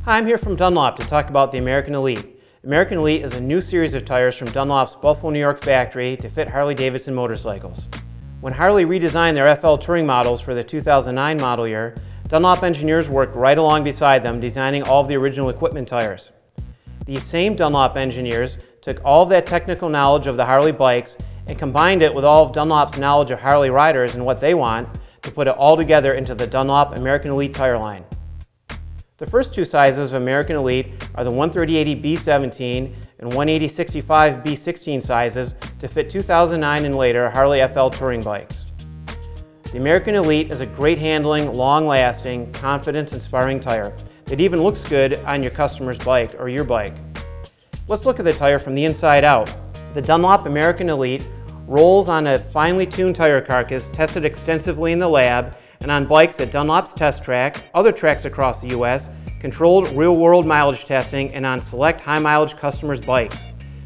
Hi, I'm here from Dunlop to talk about the American Elite. American Elite is a new series of tires from Dunlop's Buffalo, New York factory to fit Harley-Davidson motorcycles. When Harley redesigned their FL Touring models for the 2009 model year, Dunlop engineers worked right along beside them, designing all of the original equipment tires. These same Dunlop engineers took all of that technical knowledge of the Harley bikes and combined it with all of Dunlop's knowledge of Harley riders and what they want to put it all together into the Dunlop American Elite tire line. The first two sizes of American Elite are the 130/80 B17 and 180/65 B16 sizes to fit 2009 and later Harley FL touring bikes. The American Elite is a great handling, long-lasting, confidence-inspiring tire that even looks good on your customer's bike or your bike. Let's look at the tire from the inside out. The Dunlop American Elite rolls on a finely tuned tire carcass tested extensively in the lab and on bikes at Dunlop's test track, other tracks across the U.S., controlled real-world mileage testing, and on select high-mileage customers' bikes.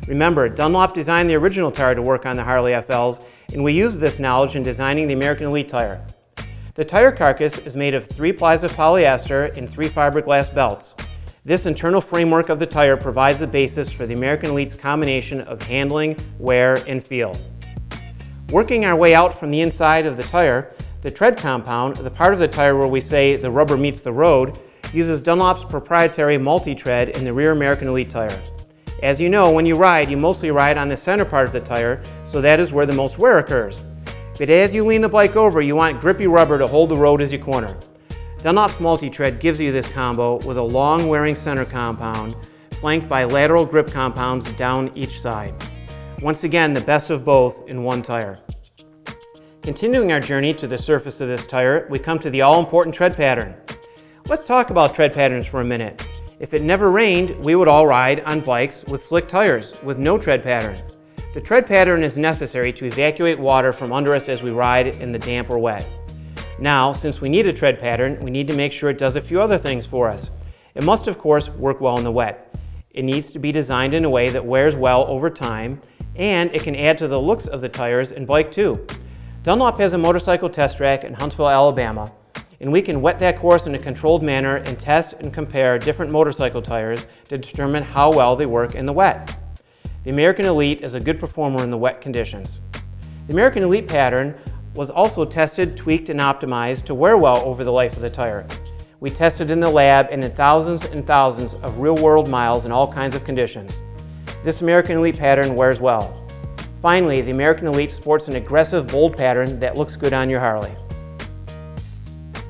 Remember, Dunlop designed the original tire to work on the Harley FLs, and we used this knowledge in designing the American Elite tire. The tire carcass is made of 3 plies of polyester and 3 fiberglass belts. This internal framework of the tire provides the basis for the American Elite's combination of handling, wear, and feel. Working our way out from the inside of the tire, the tread compound, the part of the tire where we say the rubber meets the road, uses Dunlop's proprietary multi-tread in the rear American Elite tire. As you know, when you ride, you mostly ride on the center part of the tire, so that is where the most wear occurs. But as you lean the bike over, you want grippy rubber to hold the road as you corner. Dunlop's multi-tread gives you this combo with a long-wearing center compound, flanked by lateral grip compounds down each side. Once again, the best of both in one tire. Continuing our journey to the surface of this tire, we come to the all-important tread pattern. Let's talk about tread patterns for a minute. If it never rained, we would all ride on bikes with slick tires with no tread pattern. The tread pattern is necessary to evacuate water from under us as we ride in the damp or wet. Now, since we need a tread pattern, we need to make sure it does a few other things for us. It must, of course, work well in the wet. It needs to be designed in a way that wears well over time, and it can add to the looks of the tires and bike too. Dunlop has a motorcycle test track in Huntsville, Alabama, and we can wet that course in a controlled manner and test and compare different motorcycle tires to determine how well they work in the wet. The American Elite is a good performer in the wet conditions. The American Elite pattern was also tested, tweaked, and optimized to wear well over the life of the tire. We tested in the lab and in thousands and thousands of real-world miles in all kinds of conditions. This American Elite pattern wears well. Finally, the American Elite sports an aggressive, bold pattern that looks good on your Harley.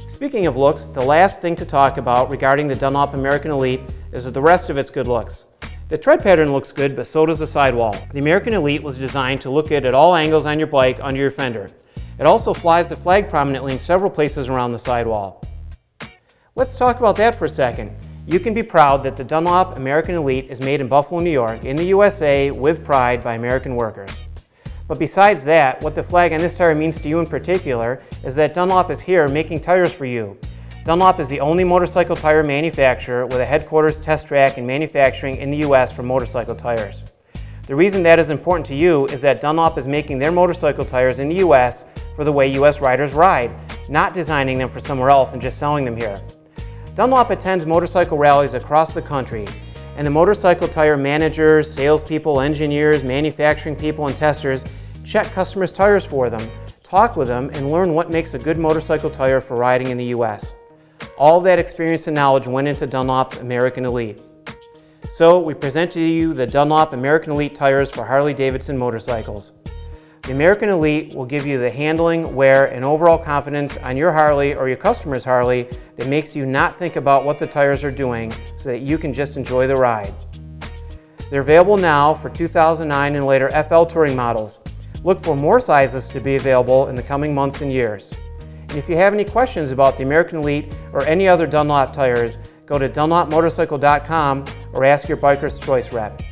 Speaking of looks, the last thing to talk about regarding the Dunlop American Elite is the rest of its good looks. The tread pattern looks good, but so does the sidewall. The American Elite was designed to look good at all angles on your bike under your fender. It also flies the flag prominently in several places around the sidewall. Let's talk about that for a second. You can be proud that the Dunlop American Elite is made in Buffalo, New York, in the USA, with pride by American workers. But besides that, what the flag on this tire means to you in particular is that Dunlop is here making tires for you. Dunlop is the only motorcycle tire manufacturer with a headquarters, test track, and manufacturing in the US for motorcycle tires. The reason that is important to you is that Dunlop is making their motorcycle tires in the US for the way US riders ride, not designing them for somewhere else and just selling them here. Dunlop attends motorcycle rallies across the country, and the motorcycle tire managers, salespeople, engineers, manufacturing people, and testers check customers' tires for them, talk with them, and learn what makes a good motorcycle tire for riding in the US. All that experience and knowledge went into Dunlop American Elite. So we present to you the Dunlop American Elite tires for Harley-Davidson motorcycles. The American Elite will give you the handling, wear, and overall confidence on your Harley or your customer's Harley that makes you not think about what the tires are doing so that you can just enjoy the ride. They're available now for 2009 and later FL touring models. Look for more sizes to be available in the coming months and years. And if you have any questions about the American Elite or any other Dunlop tires, go to dunlopmotorcycle.com or ask your Biker's Choice rep.